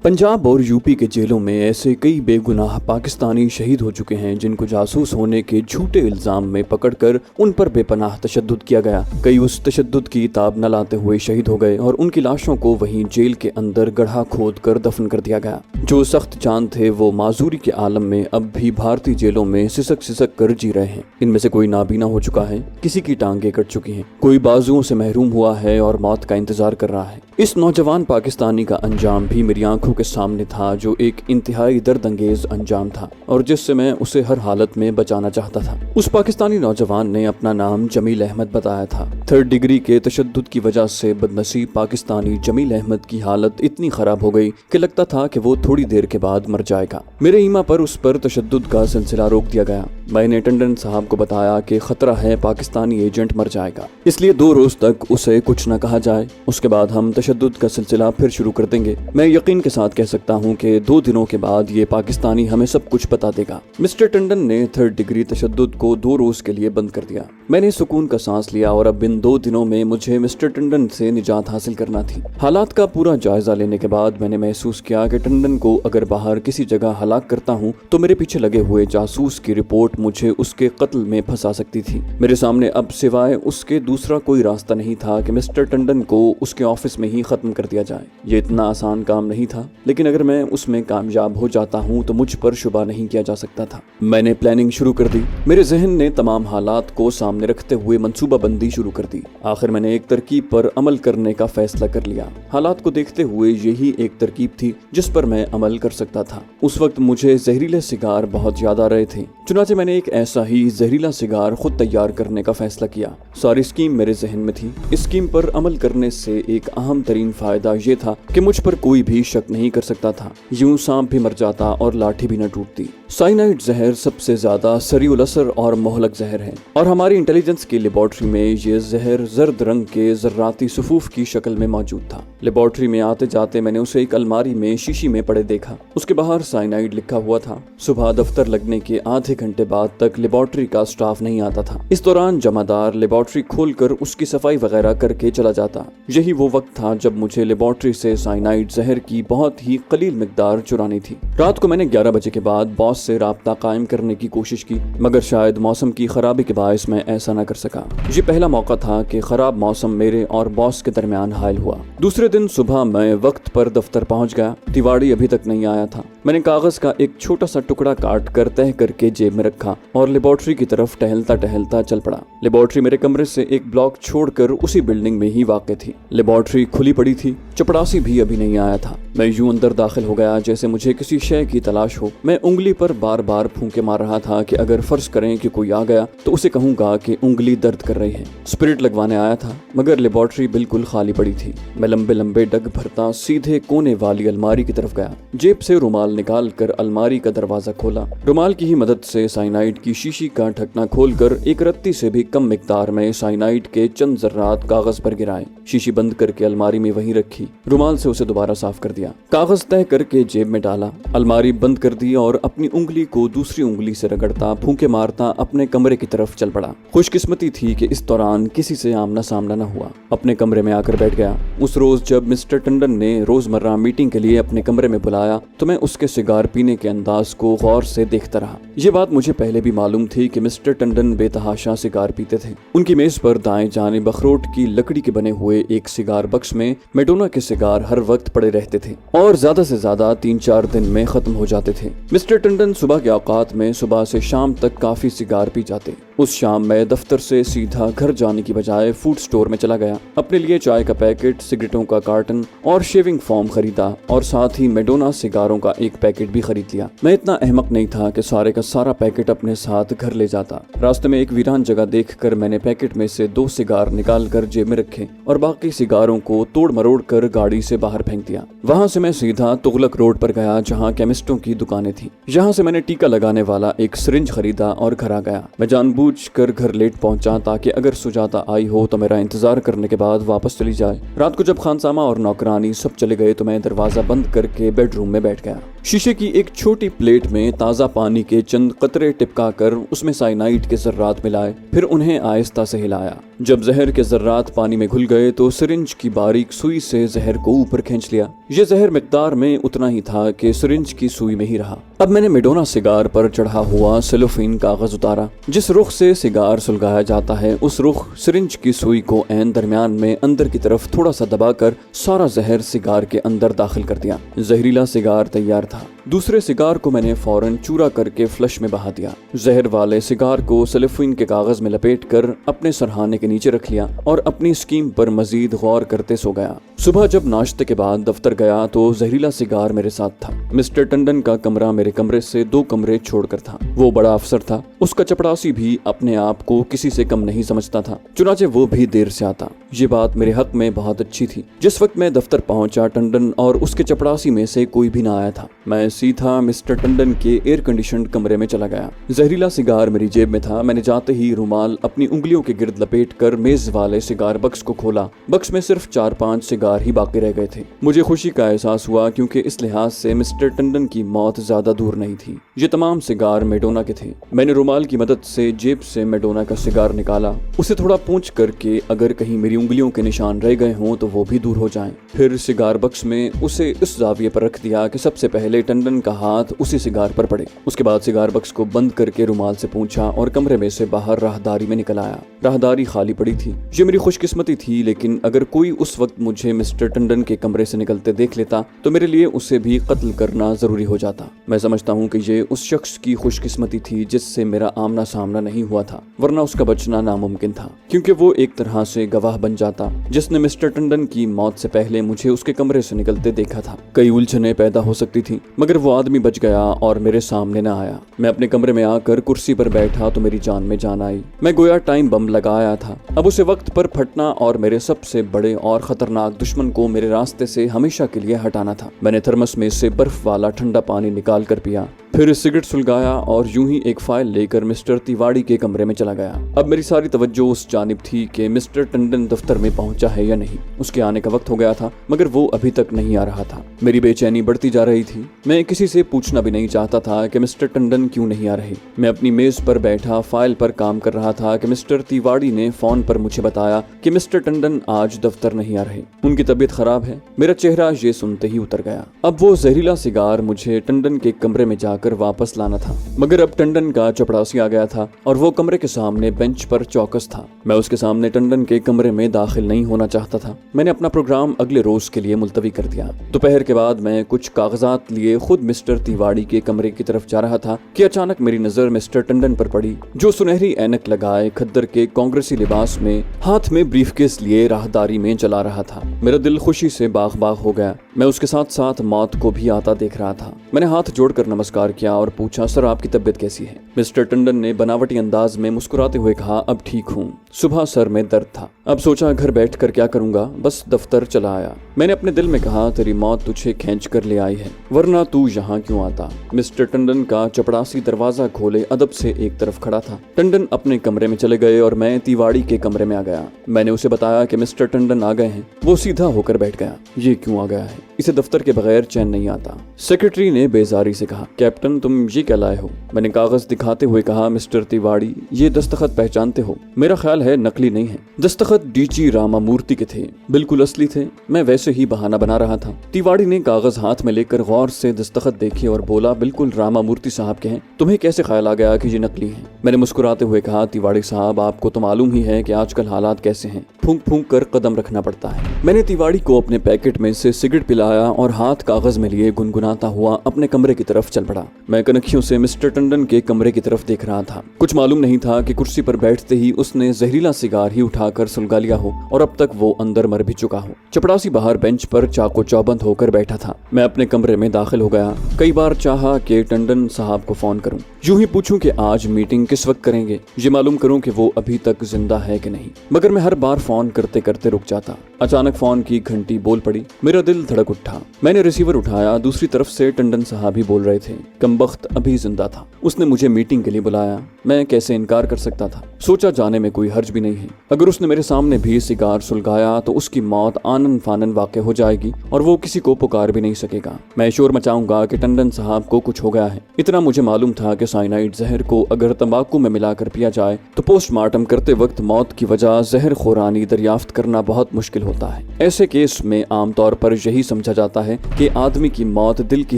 पंजाब और यूपी के जेलों में ऐसे कई बेगुनाह पाकिस्तानी शहीद हो चुके हैं जिनको जासूस होने के झूठे इल्जाम में पकड़कर उन पर बेपनाह तशद्दुद किया गया। कई उस तशद्दुद की ताब न लाते हुए शहीद हो गए और उनकी लाशों को वहीं जेल के अंदर गड्ढा खोद कर दफन कर दिया गया। जो सख्त जान थे वो माजूरी के आलम में अब भी भारतीय जेलों में सिसक सिसक कर जी रहे हैं। इनमें से कोई नाबीना हो चुका है, किसी की टांगें कट चुकी हैं, कोई बाजुओं से महरूम हुआ है और मौत का इंतजार कर रहा है। इस नौजवान पाकिस्तानी का अंजाम भी मेरी आंखों के सामने था, जो एक इंतहाई दर्द अंगेज अंजाम था और जिससे मैं उसे हर हालत में बचाना चाहता था। उस पाकिस्तानी नौजवान ने अपना नाम जमील अहमद बताया था। 3rd डिग्री के तशद्दुद की वजह से बदनसीब पाकिस्तानी जमील अहमद की हालत इतनी खराब हो गई कि लगता था कि वो थोड़ी देर के बाद मर जाएगा। मेरे ईमा पर उस पर तशद्दुद का सिलसिला रोक दिया गया। मैंने टंडन साहब को बताया कि खतरा है पाकिस्तानी एजेंट मर जाएगा, इसलिए 2 रोज तक उसे कुछ न कहा जाए, उसके बाद हम तशद्दुद का सिलसिला फिर शुरू कर देंगे। मैं यकीन के साथ कह सकता हूँ कि 2 दिनों के बाद ये पाकिस्तानी हमें सब कुछ बता देगा। मिस्टर टंडन ने 3rd डिग्री तशद्दुद को 2 रोज के लिए बंद कर दिया। मैंने सुकून का सांस लिया और अब इन 2 दिनों में मुझे मिस्टर टंडन से निजात हासिल करना थी। हालात का पूरा जायजा लेने के बाद मैंने महसूस किया कि टंडन को अगर बाहर किसी जगह हलाक करता हूँ तो मेरे पीछे लगे हुए जासूस की रिपोर्ट मुझे उसके कत्ल में फंसा सकती थी। मेरे सामने अब सिवाय उसके दूसरा कोई रास्ता नहीं था कि मिस्टर टंडन को उसके ऑफिस में ही खत्म कर दिया जाए। ये इतना आसान काम नहीं था, लेकिन अगर मैं उसमें कामयाब हो जाता हूँ तो मुझ पर शुबा नहीं किया जा सकता था। मैंने प्लानिंग शुरू कर दी। मेरे जहन ने तमाम हालात को सामने रखते हुए मंसूबा बंदी शुरू कर दी। आखिर मैंने एक तरकीब पर अमल करने का फैसला कर लिया। हालात को देखते हुए यही एक तरकीब थी जिस पर मैं अमल कर सकता था। उस वक्त मुझे जहरीले सिगार बहुत याद आ रहे थे, चुनाचे मैंने एक ऐसा ही जहरीला सिगार खुद तैयार करने का फैसला किया। सारी स्कीम मेरे जहन में थी। इस स्कीम पर अमल करने से एक अहम तरीन फायदा ये था कि मुझ पर कोई भी शक नहीं कर सकता था। यूं सांप भी मर जाता और लाठी भी न टूटती। साइनाइड जहर सबसे ज्यादा सरीउल असर और मोहलक जहर है और हमारी इंटेलिजेंस की लेबोरेटरी में ये जहर जर्द रंग के जर्राती सुफूफ की शक्ल में मौजूद था। लेबोरेटरी में आते जाते मैंने उसे एक अलमारी में शीशी में पड़े देखा। उसके बाहर साइनाइड लिखा हुआ था। सुबह दफ्तर लगने के आधे घंटे बाद तक लेबोरेटरी का स्टाफ नहीं आता था। इस दौरान जमादार लेबोरेटरी खोलकर उसकी सफाई वगैरह करके चला जाता। यही वो वक्त था जब मुझे लेबोरेटरी से साइनाइड जहर की बहुत ही कलील मिकदार चुरानी थी। रात को मैंने 11 बजे के बाद बॉस से राब्ता कायम करने की कोशिश की, मगर शायद मौसम की खराबी के बायस मैं ऐसा न कर सका। ये पहला मौका था कि खराब मौसम मेरे और बॉस के दरमियान हायल हुआ। दूसरे दिन सुबह मैं वक्त पर दफ्तर पहुंच गया। तिवाड़ी अभी तक नहीं आया था। मैंने कागज का एक छोटा सा टुकड़ा काट कर तह करके जेब में रखा और लेबोरेटरी की तरफ टहलता टहलता चल पड़ा। लेबोरेटरी मेरे कमरे से एक ब्लॉक छोड़कर उसी बिल्डिंग में ही वाक़ थी। लेबोरेटरी खुली पड़ी थी। चपड़ासी भी अभी नहीं आया था। मैं यूं अंदर दाखिल हो गया जैसे मुझे किसी शय की तलाश हो। मैं उंगली पर बार बार फूंके मार रहा था कि अगर फर्ज करें कि कोई आ गया तो उसे कहूंगा कि उंगली दर्द कर रही है। स्पिरिट लगवाने आया था, मगर लेबोरेटरी बिल्कुल खाली पड़ी थी। मैं लंबे लंबे डग भरता सीधे कोने वाली अलमारी की तरफ गया। जेब से रुमाल निकाल कर अलमारी का दरवाजा खोला। रुमाल की ही मदद से साइनाइड की शीशी का ढकना खोलकर एक रत्ती से भी कम मिकदार में साइनाइड के चंद जर्रात कागज पर गिराए। शीशी बंद करके अलमारी में वहीं रखी। रुमाल से उसे दोबारा साफ कर दिया। कागज तय करके जेब में डाला। अलमारी बंद कर दी और अपनी उंगली को दूसरी उंगली से रगड़ता फूंके मारता अपने कमरे की तरफ चल पड़ा। खुशकिस्मती थी कि इस दौरान किसी से आमना सामना न हुआ। अपने कमरे में आकर बैठ गया। उस रोज जब मिस्टर टंडन ने रोजमर्रा मीटिंग के लिए अपने कमरे में बुलाया तो मैं उसके सिगार पीने के अंदाज को गौर से देखता रहा। ये बात मुझे पहले भी मालूम थी कि मिस्टर टंडन बेतहाशा सिगार पीते थे। उनकी मेज पर दाएं जानिब अखरोट की लकड़ी के बने हुए एक सिगार बक्स में मेडोना के सिगार हर वक्त पड़े रहते थे और ज्यादा से ज्यादा 3-4 दिन में खत्म हो जाते थे। मिस्टर टंडन सुबह के औकात में सुबह से शाम तक काफी सिगार पी जाते। उस शाम मैं दफ्तर से सीधा घर जाने की बजाय फूड स्टोर में चला गया। अपने लिए चाय का पैकेट, सिगरेटों का कार्टन और शेविंग फोम खरीदा और साथ ही मेडोना सिगारों का एक पैकेट भी खरीद लिया। मैं इतना अहमक नहीं था कि सारे का सारा पैकेट अपने साथ घर ले जाता। रास्ते में एक वीरान जगह देखकर मैंने पैकेट में से 2 सिगार निकाल कर जेब में रखे और बाकी सिगारों को तोड़ मरोड़ कर गाड़ी से बाहर फेंक दिया। वहां से मैं सीधा तुगलक रोड पर गया जहां केमिस्टों की दुकानें थी। यहाँ से मैंने टीका लगाने वाला एक सिरिंज खरीदा और घर आ गया। मैं जानबूझकर घर लेट पहुंचा ताकि अगर सुजाता आई हो तो मेरा इंतजार करने के बाद वापस चली जाए। रात को जब खानसामा और नौकरानी सब चले गए तो मैं दरवाजा बंद करके बेडरूम में बैठ गया। शीशे की एक छोटी प्लेट में ताज़ा पानी के चंद कतरे टिपका कर उसमें साइनाइड के जर्रात मिलाए, फिर उन्हें आहिस्ता से हिलाया। जब जहर के जर्रात पानी में घुल गए तो सिरिंज की बारीक सुई से जहर को ऊपर खींच लिया। ये जहर मिकदार में उतना ही था कि सिरिंज की सुई में ही रहा। अब मैंने मेडोना सिगार पर चढ़ा हुआ सेलोफेन कागज उतारा। जिस रुख से सिगार सुलगाया जाता है उस रुख सिरिंज की सुई को ऐन दरमियान में अंदर की तरफ थोड़ा सा दबाकर सारा जहर सिगार के अंदर दाखिल कर दिया। जहरीला सिगार तैयार था। दूसरे सिगार को मैंने फौरन चूरा करके फ्लश में बहा दिया। जहर वाले सिगार को सेलोफेन के कागज में लपेट कर अपने सरहाने के नीचे रख लिया और अपनी स्कीम पर मजीद गौर करते सो गया। सुबह जब नाश्ते के बाद दफ्तर गया तो जहरीला सिगार मेरे साथ था। मिस्टर टंडन का कमरा मेरे कमरे से 2 कमरे छोड़कर था। वो बड़ा अफसर था। उसका चपड़ासी भी अपने आप को किसी से कम नहीं समझता था, चुनाचे वो भी देर से आता। ये बात मेरे हक में बहुत अच्छी थी। जिस वक्त मैं दफ्तर पहुंचा टंडन और उसके चपड़ासी में से कोई भी ना आया था। मैं सीधा मिस्टर टंडन के एयर कंडीशनड कमरे में चला गया। जहरीला सिगार मेरी जेब में था। मैंने जाते ही रुमाल अपनी उंगलियों के गिर्द लपेट कर मेज वाले सिगार बक्स को खोला। बक्स में सिर्फ 4-5 सिगार ही बाकी रह गए थे। मुझे खुशी का एहसास हुआ क्योंकि इस लिहाज से मिस्टर टंडन की मौत ज्यादा दूर नहीं थी। ये तमाम सिगार मेडोना के थे। मैंने रुमाल की मदद से जेब से मेडोना का सिगार निकाला, उसे थोड़ा पूंछ करके अगर कहीं मेरी उंगलियों के निशान रह गए हों तो वो भी दूर हो जाएं। फिर सिगार बक्स में उसे इस जाविये पर रख दिया कि सबसे पहले टंडन का हाथ उसी सिगार पर पड़े। उसके बाद सिगार बक्स को बंद करके रुमाल से पूंछा और कमरे में से बाहर राहदारी में निकल आया। राहदारी खाली पड़ी थी। ये मेरी खुशकिस्मती थी, लेकिन अगर कोई उस वक्त मुझे मिस्टर टंडन के कमरे से निकलते देख लेता तो मेरे लिए उसे भी कत्ल करना जरूरी हो जाता। मैं समझता हूँ कि ये उस शख्स की खुशकिस्मती थी जिससे मेरा आमना सामना नहीं हुआ था, वरना उसका बचना नामुमकिन था, क्योंकि वो एक तरह से गवाह बन जाता जिसने मिस्टर टंडन की मौत से पहले मुझे उसके कमरे से निकलते देखा था। कई उलझनें पैदा हो सकती थी, मगर वो आदमी बच गया और मेरे सामने न आया। मैं अपने कमरे में आकर कुर्सी पर बैठा तो मेरी जान में जान आई। मैं गोया टाइम बम लगाया था। अब उसे वक्त पर फटना और मेरे सबसे बड़े और खतरनाक दुश्मन को मेरे रास्ते से हमेशा के लिए हटाना था। मैंने थर्मस में से बर्फ वाला ठंडा पानी निकाल कर पिया, फिर सिगरेट सुलगाया और यूं ही एक फाइल लेकर मिस्टर तिवाड़ी के कमरे में चला गया। अब मेरी सारी तवज्जो उस जानिब थी कि मिस्टर टंडन दफ्तर में पहुंचा है या नहीं। उसके आने का वक्त हो गया था, मगर वो अभी तक नहीं आ रहा था। मेरी बेचैनी बढ़ती जा रही थी। मैं किसी से पूछना भी नहीं चाहता था कि मिस्टर टंडन क्यों नहीं आ रहे। मैं अपनी मेज पर बैठा फाइल पर काम कर रहा था कि मिस्टर तिवाड़ी ने फोन पर मुझे बताया कि मिस्टर टंडन आज दफ्तर नहीं आ रहे, उनकी तबीयत खराब है। मेरा चेहरा ये सुनते ही उतर गया। अब वो जहरीला सिगार मुझे टंडन के कमरे में जाकर वापस लाना था, मगर अब टंडन का चपड़ासी आ गया था और वो कमरे के सामने बेंच पर चौकस था। मैं उसके सामने टंडन के कमरे में दाखिल नहीं होना चाहता था। मैंने अपना प्रोग्राम अगले रोज के लिए मुलतवी कर दिया। दोपहर के बाद मैं कुछ कागजात लिए खुद मिस्टर तिवाड़ी के कमरे की तरफ जा रहा था कि अचानक मेरी नजर मिस्टर टंडन पर पड़ी, जो सुनहरी ऐनक लगाए खद्दर के कांग्रेसी लिबास में हाथ में ब्रीफकेस लिए राहदारी में चला रहा था। मेरा दिल खुशी से बाग बाग हो गया। मैं उसके साथ साथ मौत को भी आता देख रहा था। मैंने हाथ जोड़कर नमस्कार किया और पूछा, सर आपकी तबीयत कैसी है? मिस्टर टंडन ने बनावटी अंदाज में मुस्कुराते हुए कहा, अब ठीक हूँ। सुबह सर में दर्द था। अब सोचा घर बैठ कर क्या करूंगा, बस दफ्तर चला आया। मैंने अपने दिल में कहा, तेरी मौत तुझे खींच कर ले आई है, वरना तू यहाँ क्यों आता। मिस्टर टंडन का चपड़ासी दरवाजा खोले अदब से एक तरफ खड़ा था। टंडन अपने कमरे में चले गए और मैं तिवाड़ी के कमरे में आ गया। मैंने उसे बताया कि मिस्टर टंडन आ गए हैं। वो सीधा होकर बैठ गया। ये क्यों आ गया है? इसे दफ्तर के बगैर चैन नहीं आता। सेक्रेटरी ने बेजारी से कहा, कैप्टन तुम ये क्या लाए हो? मैंने कागज दिखाते हुए कहा, मिस्टर तिवाड़ी ये दस्तखत पहचानते हो? मेरा ख्याल है नकली नहीं है। दस्तखत डीजी रामामूर्ति के थे, बिल्कुल असली थे। मैं वैसे ही बहाना बना रहा था। तिवाड़ी ने कागज हाथ में लेकर गौर से दस्तखत देखे और बोला, बिल्कुल रामामूर्ति साहब के हैं। तुम्हें कैसे ख्याल आ गया कि ये नकली है? मैंने मुस्कुराते हुए कहा, तिवाड़ी साहब आपको तो मालूम ही है कि आजकल हालात कैसे हैं, फूंक फूंक कर कदम रखना पड़ता है। मैंने तिवाड़ी को अपने पैकेट में से सिगरेट पिलाया और हाथ कागज में लिए गुनगुनाता हुआ अपने कमरे की तरफ चल पड़ा। मैं कनखियों से मिस्टर टंडन के कमरे की तरफ देख रहा था। कुछ मालूम नहीं था कि कुर्सी पर बैठते ही उसने जहरीला सिगार ही उठाकर सुलगा लिया हो और अब तक वो अंदर मर भी चुका हो। चपड़ासी बाहर बेंच पर चाको चौबंद होकर बैठा था। मैं अपने कमरे में दाखिल हो गया। कई बार चाहा कि टंडन साहब को फोन करूं, यूं ही पूछूं कि आज मीटिंग किस वक्त करेंगे, ये मालूम करूं कि वो अभी तक जिंदा है कि नहीं, मगर मैं हर बार फोन करते करते रुक जाता। अचानक फोन की घंटी बोल पड़ी। मेरा दिल धड़क उठा। मैंने रिसीवर उठाया। दूसरी तरफ से टंडन साहब ही बोल रहे थे। कमबख्त अभी जिंदा था। उसने मुझे मीटिंग के लिए बुलाया। मैं कैसे इनकार कर सकता था? सोचा जाने में कोई हर्ज भी नहीं है। अगर उसने मेरे सामने भी सिगार सुलगाया तो उसकी मौत आनन फानन वाक़ हो जाएगी और वो किसी को पुकार भी नहीं सकेगा। मैं शोर मचाऊंगा कि टंडन साहब को कुछ हो गया है। इतना मुझे मालूम था कि साइनाइड जहर को अगर तंबाकू में मिलाकर पिया जाए तो पोस्टमार्टम करते वक्त मौत की वजह जहर खोरानी दरियाफ्त करना बहुत मुश्किल होता है। ऐसे केस में आमतौर पर यही समझा जाता है कि आदमी की मौत दिल की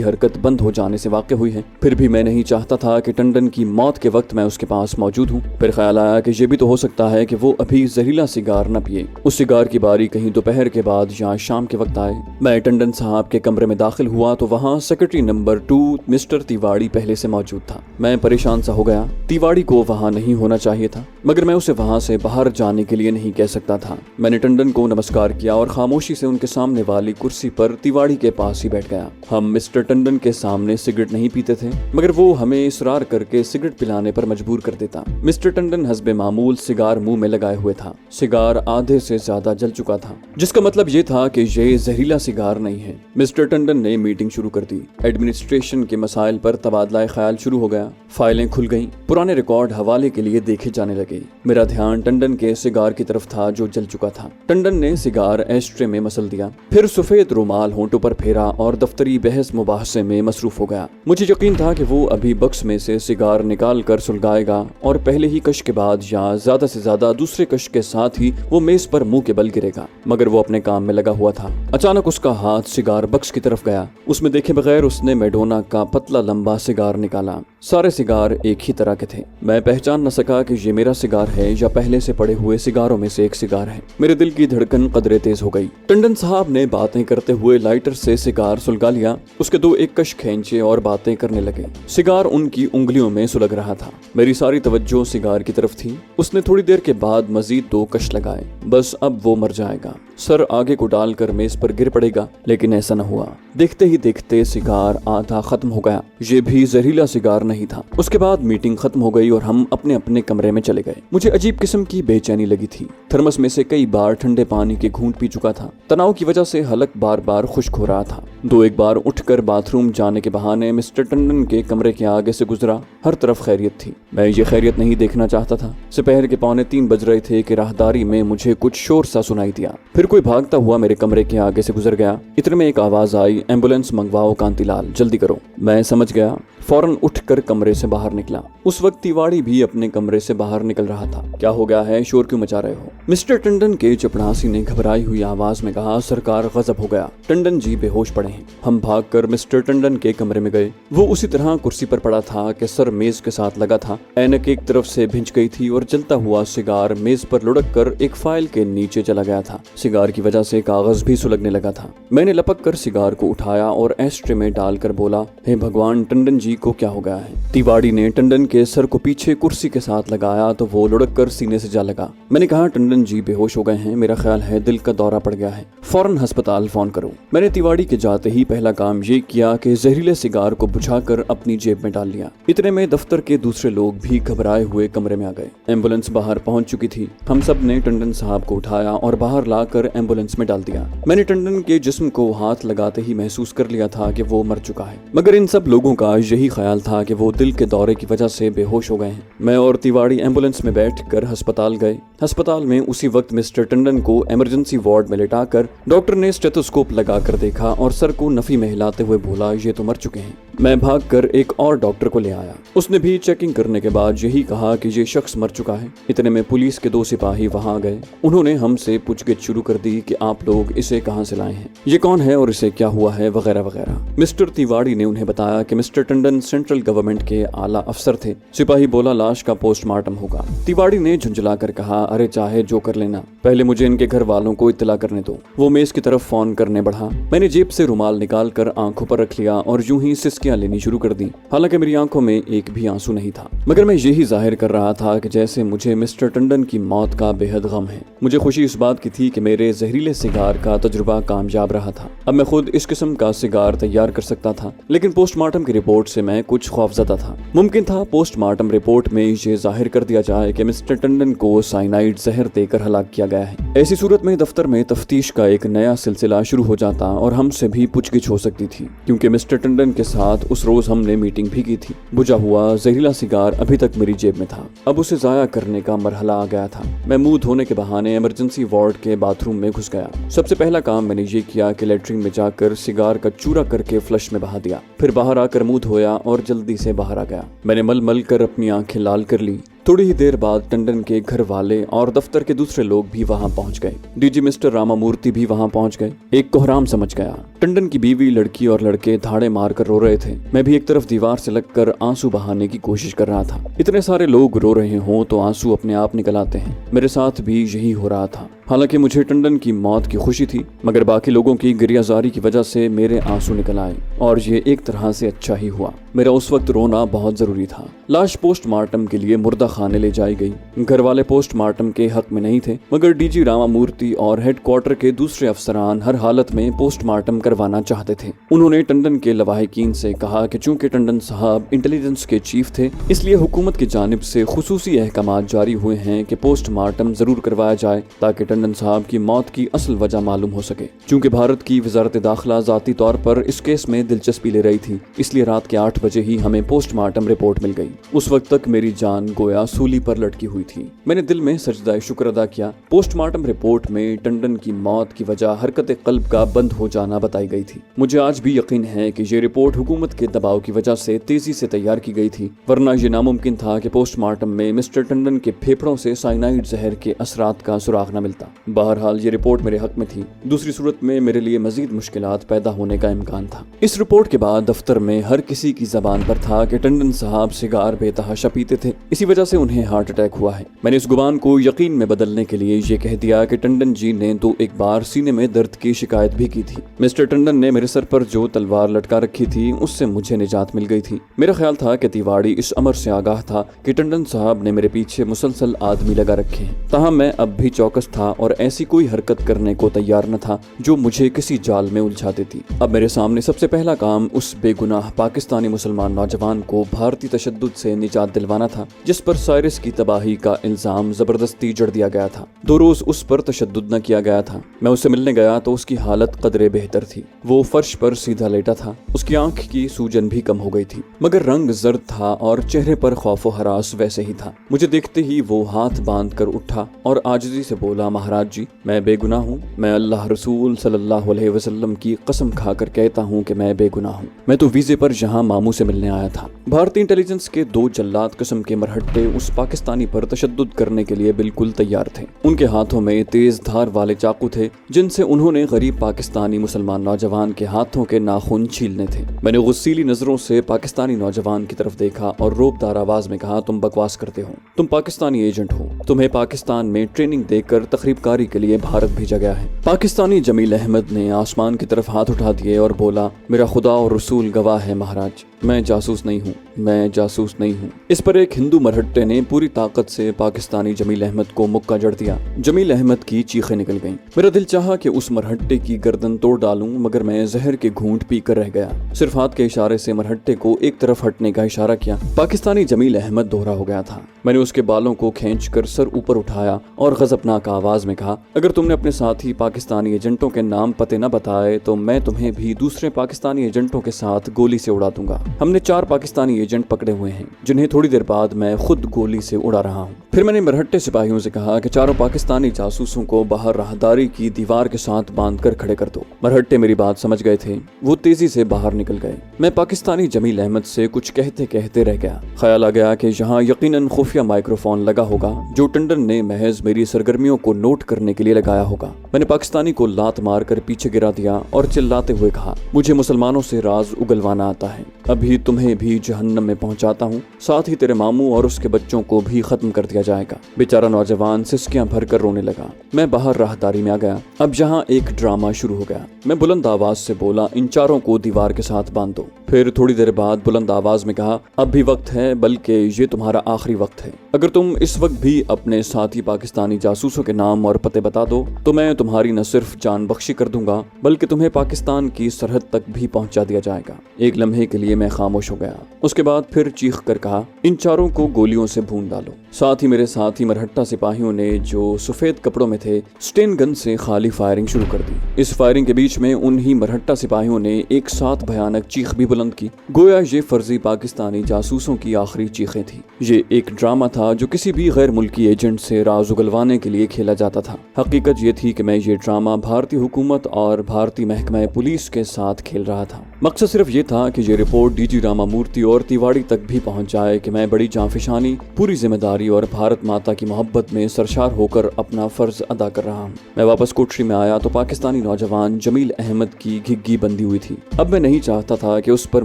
हरकत बंद हो जाने से वाक़ हुई है। फिर भी मैं नहीं चाहता था कि टंडन की मौत के वक्त मैं उसके पास मौजूद हूँ। फिर ख्याल आया कि ये भी तो हो सकता है कि वो अभी जहरीला सिगार न पिए। उस सिगार की बारी कहीं दोपहर के बाद या शाम के वक्त आए। मैं टंडन साहब के कमरे में दाखिल हुआ तो वहाँ सेक्रेटरी नंबर 2 मिस्टर तिवाड़ी पहले से मौजूद था। मैं परेशान सा हो गया। तिवाड़ी को वहाँ नहीं होना चाहिए था, मगर मैं उसे वहाँ से बाहर जाने के लिए नहीं कह सकता था। मैंने टंडन को नमस्कार किया और खामोशी से उनके सामने वाली कुर्सी पर तिवाड़ी के पास ही बैठ गया। हम मिस्टर टंडन के सामने सिगरेट नहीं पीते थे, मगर वो हमें इसरार करके सिगरेट पिलाने पर मजबूर कर देता। मिस्टर टंडन हस्बे मामूल सिगार मुंह में लगाए हुए था। सिगार आधे से ज्यादा जल चुका था, जिसका मतलब ये था कि ये जहरीला सिगार नहीं है। मिस्टर टंडन ने मीटिंग शुरू कर दी। एडमिनिस्ट्रेशन के मसाइल पर तबादला ख्याल शुरू हो गया। फाइलें खुल गईं। पुराने रिकॉर्ड हवाले के लिए देखे जाने लगे। मेरा ध्यान टंडन के सिगार की तरफ था जो जल चुका था। टंडन ने सिगार एस्ट्रे में मसल दिया, फिर सफेद रुमाल होंठों पर फेरा और दफ्तरी बहस मुबाहसे में मसरूफ हो गया। मुझे यकीन था कि वो अभी बक्स में से सिगार निकाल कर सुलगाएगा और पहले ही कश के बाद या ज्यादा से ज्यादा दूसरे कश के साथ ही वो मेज पर मुंह के बल गिरेगा, मगर वो अपने काम में लगा हुआ था। अचानक उसका हाथ सिगार बक्स की तरफ गया। उसमें देखे बगैर उसने मैडोना का पतला लंबा सिगार निकाला। सारे सिगार एक ही तरह के थे। मैं पहचान न सका कि ये मेरा सिगार है या पहले से पड़े हुए सिगारों में से एक सिगार है। मेरे दिल की धड़कन कदरे तेज हो गई। टंडन साहब ने बातें करते हुए लाइटर से सिगार सुलगा लिया। उसके 2 एक कश खींचे और बातें करने लगे। सिगार उनकी उंगलियों में सुलग रहा था। मेरी सारी तवज्जो सिगार की तरफ थी। उसने थोड़ी देर के बाद मजीद 2 कश लगाए। बस अब वो मर जाएगा, सर आगे को डालकर मेज पर गिर पड़ेगा, लेकिन ऐसा न हुआ। देखते ही देखते सिगार आधा खत्म हो गया। ये भी जहरीला सिगार नहीं था। उसके बाद मीटिंग खत्म हो गई और हम अपने अपने कमरे में चले गए। मुझे अजीब किस्म की बेचैनी लगी थी। थर्मस में से कई बार ठंडे पानी के घूंट पी चुका था। तनाव की वजह से हलक बार बार खुश्क हो रहा था। 2 एक बार उठकर बाथरूम जाने के बहाने मिस्टर टंडन के कमरे के आगे से गुजरा। हर तरफ खैरियत थी। मैं ये खैरियत नहीं देखना चाहता था। दोपहर के 2:45 बज रहे थे कि राहदारी में मुझे कुछ शोर सा सुनाई दिया। फिर कोई भागता हुआ मेरे कमरे के आगे से गुजर गया। इतने में एक आवाज आई, एम्बुलेंस मंगवाओ कांतिलाल, जल्दी करो। मैं समझ गया। फौरन उठकर कमरे से बाहर निकला। उस वक्त तिवाड़ी भी अपने कमरे से बाहर निकल रहा था। क्या हो गया है, शोर क्यों मचा रहे हो? मिस्टर टंडन के चपड़ासी ने घबराई हुई आवाज में कहा, सरकार गजब हो गया, टंडन जी बेहोश पड़े हैं। हम भागकर मिस्टर टंडन के कमरे में गए। वो उसी तरह कुर्सी पर पड़ा था कि सर मेज के साथ लगा था। ऐनक एक तरफ से भिंच गई थी और जलता हुआ सिगार मेज पर लुढ़क कर एक फाइल के नीचे चला गया था। सिगार की वजह से कागज भी सुलगने लगा था। मैंने लपक कर सिगार को उठाया और एस्ट्रे में डालकर बोला, हे भगवान, टंडन जी को क्या हो गया है? तिवाड़ी ने टंडन के सर को पीछे कुर्सी के साथ लगाया तो वो लुढ़क कर सीने से जा लगा। मैंने कहा, टंडन जी बेहोश हो गए हैं, मेरा ख्याल है दिल का दौरा पड़ गया है, फौरन अस्पताल फोन करो। मैंने तिवाड़ी के जाते ही पहला काम ये किया कि जहरीले सिगार को बुझाकर अपनी जेब में डाल लिया। इतने में दफ्तर के दूसरे लोग भी घबराए हुए कमरे में आ गए। एम्बुलेंस बाहर पहुंच चुकी थी। हम सब ने टंडन साहब को उठाया और बाहर लाकर एम्बुलेंस में डाल दिया। मैंने टंडन के जिस्म को हाथ लगाते ही महसूस कर लिया था कि वो मर चुका है, मगर इन सब लोगों का यही ख्याल था कि वो दिल के दौरे की वजह से बेहोश हो गए हैं। मैं और तिवाड़ी एम्बुलेंस में बैठकर अस्पताल गए। अस्पताल में उसी वक्त मिस्टर टंडन को इमरजेंसी वार्ड में लेटाकर डॉक्टर ने स्टेथोस्कोप लगाकर देखा और सर को नफी में हिलाते हुए बोला, ये तो मर चुके हैं। मैं भागकर एक और डॉक्टर को ले आया। उसने भी चेकिंग करने के बाद यही कहा कि ये शख्स मर चुका है। इतने में पुलिस के 2 सिपाही वहां आ गए। उन्होंने हमसे पूछगिछ शुरू कर दी कि आप लोग इसे कहां से लाए हैं, ये कौन है और इसे क्या हुआ है, वगैरह वगैरह। मिस्टर तिवाड़ी ने उन्हें बताया कि मिस्टर टंडन सेंट्रल गवर्नमेंट के आला अफसर थे। सिपाही बोला, लाश का पोस्टमार्टम होगा। तिवाड़ी ने झुंझलाकर कहा, अरे चाहे जो कर लेना, पहले मुझे इनके घर वालों को इत्तला करने दो। वो मेज की तरफ फोन करने बढ़ा। मैंने जेब से रुमाल निकाल कर आंखों पर रख लिया और यूं ही सिसकियां लेनी शुरू कर दी। हालांकि मेरी आंखों में एक भी आंसू नहीं था, मगर मैं यही जाहिर कर रहा था कि जैसे मुझे मिस्टर टंडन की मौत का बेहद गम है। मुझे खुशी इस बात की थी कि मेरे जहरीले सिगार का तजुर्बा कामयाब रहा था। अब मैं खुद इस किस्म का सिगार तैयार कर सकता था। लेकिन पोस्टमार्टम की रिपोर्ट से मैं कुछ खौफजदा था। मुमकिन था पोस्टमार्टम रिपोर्ट में ये जाहिर कर दिया जाए कि मिस्टर टंडन को साइनाइड जहर देकर हलाक किया गया है। ऐसी सूरत में दफ्तर में तफ्तीश का एक नया सिलसिला शुरू हो जाता और हमसे भी पूछगिछ हो सकती थी, क्योंकि मिस्टर टंडन के साथ उस रोज हमने मीटिंग भी की थी। बुझा हुआ जहरीला सिगार अभी तक मेरी जेब में था। अब उसे जाया करने का मरहला आ गया था। मैं मुंह धोने के बहाने इमरजेंसी वार्ड के बाथरूम में घुस गया। सबसे पहला काम मैंने ये किया कि लेटरिन में जाकर सिगार का चूरा करके फ्लश में बहा दिया। फिर बाहर आकर मुंह धोया और जल्दी से बाहर आ गया। मैंने मल मल कर अपनी आंखें लाल कर ली। थोड़ी ही देर बाद टंडन के घर वाले और दफ्तर के दूसरे लोग भी वहां पहुंच गए। डीजी मिस्टर रामामूर्ति भी वहां पहुंच गए। एक कोहराम समझ गया। टंडन की बीवी, लड़की और लड़के धाड़े मारकर रो रहे थे। मैं भी एक तरफ दीवार से लगकर आंसू बहाने की कोशिश कर रहा था। इतने सारे लोग रो रहे हों तो आंसू अपने आप निकल आते हैं। मेरे साथ भी यही हो रहा था। हालांकि मुझे टंडन की मौत की खुशी थी, मगर बाकी लोगों की गिरियाजारी की वजह से मेरे आंसू निकल आए, और ये एक तरह से अच्छा ही हुआ। मेरा उस वक्त रोना बहुत जरूरी था। लाश पोस्टमार्टम के लिए मुर्दा खाने ले जाई गई। घर वाले पोस्टमार्टम के हक में नहीं थे, मगर डीजी रामामूर्ति और हेडक्वार्टर के दूसरे अफसरान हर हालत में पोस्टमार्टम करवाना चाहते थे। उन्होंने टंडन के लवाहिकीन से कहा कि चूंकि टंडन साहब इंटेलिजेंस के चीफ थे, इसलिए हुकूमत की जानिब से खुसूसी अहकामात जारी हुए हैं कि पोस्टमार्टम जरूर करवाया जाए, ताकि टंडन साहब की मौत की असल वजह मालूम हो सके। चूंकि भारत की वजारत दाखिला जाती तौर पर इस केस में दिलचस्पी ले रही थी, इसलिए रात के 8 बजे ही हमें पोस्टमार्टम रिपोर्ट मिल गई। उस वक्त तक मेरी जान गोया सूली पर लटकी हुई थी। मैंने दिल में सजदा शुक्र अदा किया। पोस्टमार्टम रिपोर्ट में टंडन की मौत की वजह हरकत कल्ब का बंद हो जाना बताई गई थी। मुझे आज भी यकीन है कि ये रिपोर्ट हुकूमत के दबाव की वजह से तेजी से तैयार की गई थी, वरना ये नामुमकिन था कि पोस्टमार्टम में मिस्टर टंडन के फेफड़ों से साइनाइड जहर के असरात का सुराग न मिलता। बहरहाल ये रिपोर्ट मेरे हक में थी। दूसरी सूरत में मेरे लिए मजीद मुश्किलात पैदा होने का इम्कान था। इस रिपोर्ट के बाद दफ्तर में हर किसी की जबान पर था कि टंडन साहब सिगार बेतहाशा पीते थे, इसी वजह से उन्हें हार्ट अटैक हुआ है। मैंने इस गुमान को यकीन में बदलने के लिए ये कह दिया कि टंडन जी ने तो एक बार सीने में दर्द की शिकायत भी की थी। मिस्टर टंडन ने मेरे सर पर जो तलवार लटका रखी थी, उससे मुझे निजात मिल गई थी। मेरा ख्याल था कि तिवाड़ी इस अमर से आगाह था कि टंडन साहब ने मेरे पीछे मुसलसल आदमी लगा रखे हैं। ताहम मैं अब भी चौकस था और ऐसी कोई हरकत करने को तैयार न था जो मुझे किसी जाल में उलझा देती। अब मेरे सामने सबसे पहला काम उस बेगुनाह पाकिस्तानी मुसलमान नौजवान को भारतीय तशद्दुद से निजात दिलवाना था, जिस पर साइरस की तबाही का इल्जाम जबरदस्ती जड़ दिया गया था। 2 रोज उस पर तशद्दुद न किया गया था। मैं उससे मिलने गया तो उसकी हालत कदरे बेहतर थी। वो फर्श पर सीधा लेटा था। उसकी आंख की सूजन भी कम हो गई थी, मगर रंग जर्द था और चेहरे पर खौफ व हरास वैसे ही था। मुझे देखते ही वो हाथ बांध कर उठा और आजिज़ी से बोला, महाराज जी, मैं बेगुनाह हूँ। मैं अल्लाह रसूल सल्लल्लाहु अलैहि वसल्लम की कसम खाकर कहता हूँ कि मैं बेगुनाह हूँ। मैं तो वीजे पर यहाँ मामू से मिलने आया था। भारतीय इंटेलिजेंस के 2 जल्लाद किस्म के मरहट्टे उस पाकिस्तानी पर तशद्दुद करने के लिए बिल्कुल तैयार थे। उनके हाथों में तेज धार वाले चाकू थे, जिनसे उन्होंने गरीब पाकिस्तानी मुसलमान नौजवान के हाथों के नाखून छीलने थे। मैंने गुस्सीली नजरों से पाकिस्तानी नौजवान की तरफ देखा और रोबदार आवाज में कहा, तुम बकवास करते हो। तुम पाकिस्तानी एजेंट हो। तुम्हें पाकिस्तान में ट्रेनिंग देकर तकरीबकारी के लिए भारत भेजा गया है। पाकिस्तानी जमील अहमद ने आसमान की तरफ हाथ उठा दिए और बोला, मेरा खुदा और रसूल गवाह है महाराज, मैं जासूस नहीं हूँ, मैं जासूस नहीं हूँ। इस पर एक हिंदू मरहट्टे ने पूरी ताकत से पाकिस्तानी जमील अहमद को मुक्का जड़ दिया। जमील अहमद की चीखें निकल गईं। मेरा दिल चाहा कि उस मरहट्टे की गर्दन तोड़ डालूं, मगर मैं जहर के घूंट पी कर रह गया। सिर्फ हाथ के इशारे से मरहट्टे को एक तरफ हटने का इशारा किया। पाकिस्तानी जमील अहमद दोहरा हो गया था। मैंने उसके बालों को खींच कर सर ऊपर उठाया और गजबनाक आवाज में कहा, अगर तुमने अपने साथी पाकिस्तानी एजेंटों के नाम पते न बताए तो मैं तुम्हें भी दूसरे पाकिस्तानी एजेंटों के साथ गोली से उड़ा दूंगा। हमने 4 पाकिस्तानी एजेंट पकड़े हुए हैं, जिन्हें थोड़ी देर बाद मैं खुद गोली से उड़ा रहा हूँ। फिर मैंने मरहट्टे सिपाहियों से कहा कि 4 पाकिस्तानी जासूसों को बाहर राहदारी की दीवार के साथ बांध कर खड़े कर दो। मरहट्टे मेरी बात समझ गए थे। वो तेजी से बाहर निकल गए। मैं पाकिस्तानी जमील अहमद से कुछ कहते कहते रह गया। ख्याल आ गया कि यहाँ यकीनन खुफिया माइक्रोफोन लगा होगा, जो टंडन ने महज मेरी सरगर्मियों को नोट करने के लिए लगाया होगा। मैंने पाकिस्तानी को लात मार कर पीछे गिरा दिया और चिल्लाते हुए कहा, मुझे मुसलमानों से राज उगलवाना आता है। अभी तुम्हें भी जहन्नुम जहन्नम में पहुंचाता हूँ, साथ ही तेरे मामू और उसके बच्चों को भी खत्म कर दिया जाएगा। बेचारा नौजवान सिसकियां भरकर रोने लगा। मैं बाहर राहदारी में आ गया। अब यहाँ एक ड्रामा शुरू हो गया। मैं बुलंद आवाज से बोला, इन चारों को दीवार के साथ बांध दो। फिर थोड़ी देर बाद बुलंद आवाज में कहा, अब भी वक्त है, बल्कि ये तुम्हारा आखिरी वक्त है। अगर तुम इस वक्त भी अपने साथी पाकिस्तानी जासूसों के नाम और पते बता दो तो मैं तुम्हारी न सिर्फ जान बख्शी कर दूंगा, बल्कि तुम्हें पाकिस्तान की सरहद तक भी पहुंचा दिया जाएगा। एक लम्हे के लिए मैं खामोश हो गया। उसके बाद फिर चीख कर कहा, इन चारों को गोलियों से भून डालो। साथ ही मेरे साथी मरहट्टा सिपाहियों ने जो सफेद कपड़ों में थे स्टेन गन से खाली फायरिंग शुरू कर दी। इस फायरिंग के बीच में उन्हीं मरहट्टा सिपाहियों ने एक साथ भयानक चीख भी बुलंद की, गोया ये फर्जी पाकिस्तानी जासूसों की आखिरी चीखें थी। ये एक ड्रामा था जो किसी भी गैर मुल्की एजेंट से राज उगलवाने के लिए खेला जाता था। हकीकत ये थी कि मैं ये ड्रामा भारतीय हुकूमत और भारतीय महकमा पुलिस के साथ खेल रहा था। मकसद सिर्फ ये था कि ये रिपोर्ट डीजी रामामूर्ति और तिवाड़ी तक भी पहुंच जाए कि मैं बड़ी जांफिशानी, पूरी जिम्मेदारी और भारत माता की मोहब्बत में सरशार होकर अपना फर्ज अदा कर रहा हूँ। मैं वापस कोठरी में आया तो पाकिस्तानी नौजवान जमील अहमद की घिग्गी बंधी हुई थी। अब मैं नहीं चाहता था कि उस पर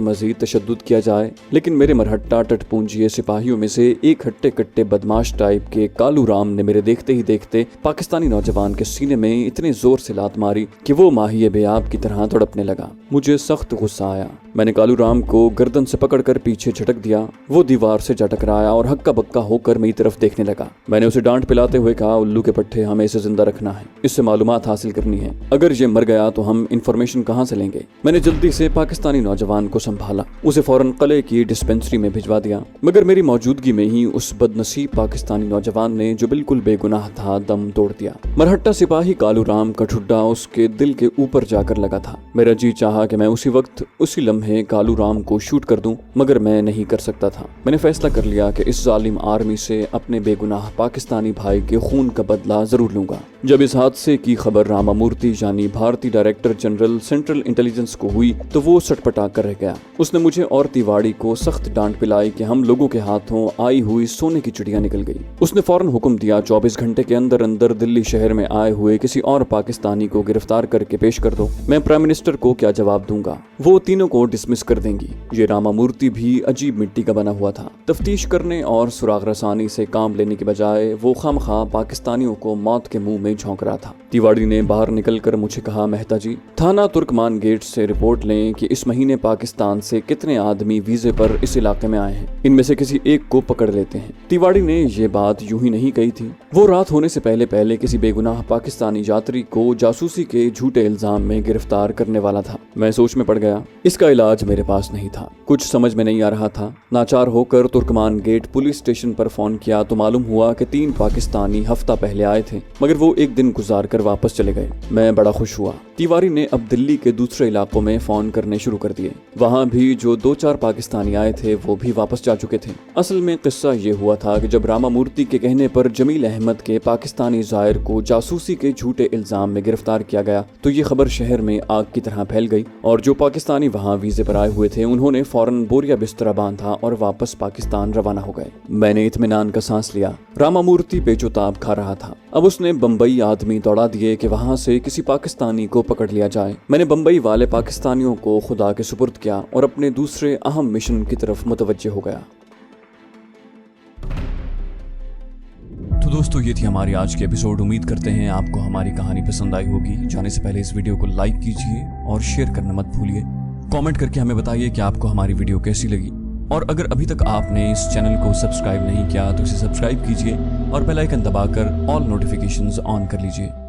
मजीद तशद्दुद किया जाए, लेकिन मेरे मरहट्टा टटपूंजिए सिपाहियों में से एक हट्टे कट्टे बदमाश टाइप के कालू राम ने मेरे देखते ही देखते पाकिस्तानी नौजवान के सीने में इतने जोर से लात मारी कि वो माहिए बेआब की तरह तड़पने लगा। मुझे सख्त गुस्सा आया। मैंने कालू राम को गर्दन से पकड़कर पीछे झटक दिया। वो दीवार से जा टकराया और हक्का बक्का होकर मेरी तरफ देखने लगा। मैंने उसे डांट पिलाते हुए कहा, उल्लू के पट्टे, हमें इसे जिंदा रखना है, इससे मालूमात हासिल करनी है। अगर ये मर गया तो हम इंफॉर्मेशन कहाँ से लेंगे। मैंने जल्दी से पाकिस्तानी नौजवान को संभाला, उसे फौरन कले की डिस्पेंसरी में भिजवा दिया। मगर मेरी मौजूदगी में ही उस बदनसीब पाकिस्तानी नौजवान ने, जो बिल्कुल बेगुनाह था, दम तोड़ दिया। मरहट्टा सिपाही कालू राम का ठुड्डा उसके दिल के ऊपर जाकर लगा था। मेरा जी चाहा कि मैं उसी वक्त उसी लम्हे कालू राम को शूट कर दूं, मगर मैं नहीं कर सकता था। मैंने फैसला कर लिया कि इस जालिम आर्मी से अपने बेगुनाह पाकिस्तानी भाई के खून का बदला जरूर लूंगा। जब इस हादसे की खबर रामामूर्ति यानी भारतीय डायरेक्टर जनरल सेंट्रल इंटेलिजेंस को हुई तो वो सटपटा कर रह गया। उसने मुझे और तिवाड़ी को सख्त डांट पिलाई कि हम लोगों के हाथों आई हुई सोने की चिड़िया निकल गई। उसने फौरन हुक्म दिया, 24 घंटे के अंदर अंदर दिल्ली शहर में आए हुए किसी और पाकिस्तानी को गिरफ्तार करके पेश कर दो। मैं प्राइम मिनिस्टर को क्या जवाब दूंगा, वो तीनों को डिसमिस कर देंगी। ये रामामूर्ति भी अजीब मिट्टी का बना हुआ था। तफ्तीश करने और सुराग रसानी से काम लेने के बजाय वो खामखा पाकिस्तानियों को मौत के मुंह में झोंक रहा था। तिवाड़ी ने बाहर निकलकर मुझे कहा, मेहता जी, थाना तुर्कमान गेट से रिपोर्ट लें कि इस महीने पाकिस्तान से कितने आदमी वीजे पर इस इलाके में आए हैं। इनमें से किसी एक को पकड़ लेते हैं। तिवाड़ी ने ये बात यूं ही नहीं कही थी। वो रात होने से पहले पहले किसी बेगुनाह पाकिस्तानी यात्री को जासूसी के झूठे इल्जाम में गिरफ्तार करने वाला था। मैं सोच में पड़ गया। इसका इलाज मेरे पास नहीं था। कुछ समझ में नहीं आ रहा था। नाचार होकर तुर्कमान गेट पुलिस स्टेशन पर फोन किया तो मालूम हुआ कि 3 पाकिस्तानी हफ्ता पहले आए थे, मगर वो एक दिन गुजार कर वापस चले गए। मैं बड़ा खुश हुआ। तिवारी ने अब दिल्ली के दूसरे इलाकों में फोन करने शुरू कर दिए। वहाँ भी जो 2-4 पाकिस्तानी आए थे वो भी वापस जा चुके थे। असल में किस्सा ये हुआ था कि जब रामामूर्ति के कहने पर जमील अहमद के पाकिस्तानी जायर को जासूसी के झूठे इल्जाम में गिरफ्तार किया गया तो ये खबर शहर में आग की तरह फैल गई और जो पाकिस्तानी वहाँ वीजे पर आए हुए थे उन्होंने फौरन बोरिया बिस्तरा बांधा और वापस पाकिस्तान रवाना हो गए। मैंने इत्मीनान का सांस लिया। रामामूर्ति बेचुताब खा रहा था। अब उसने बम्बई आदमी दौड़ा दिए कि वहाँ से किसी पाकिस्तानी को पकड़ लिया जाए। मैंने बम्बई वाले पाकिस्तानियों को खुदा के सुपुर्द किया और अपने दूसरे अहम मिशन की तरफ मुतवज्जे हो गया। तो दोस्तों, ये थी हमारी आज की एपिसोड। उम्मीद करते हैं आपको हमारी कहानी पसंद आई होगी। जाने से पहले इस वीडियो को लाइक कीजिए और शेयर करना मत भूलिए। कमेंट करके हमें बताइए कि आपको हमारी वीडियो कैसी लगी, और अगर अभी तक आपने इस चैनल को सब्सक्राइब नहीं किया तो इसे सब्सक्राइब कीजिए और बेल आइकन दबाकर ऑल नोटिफिकेशंस ऑन कर लीजिए।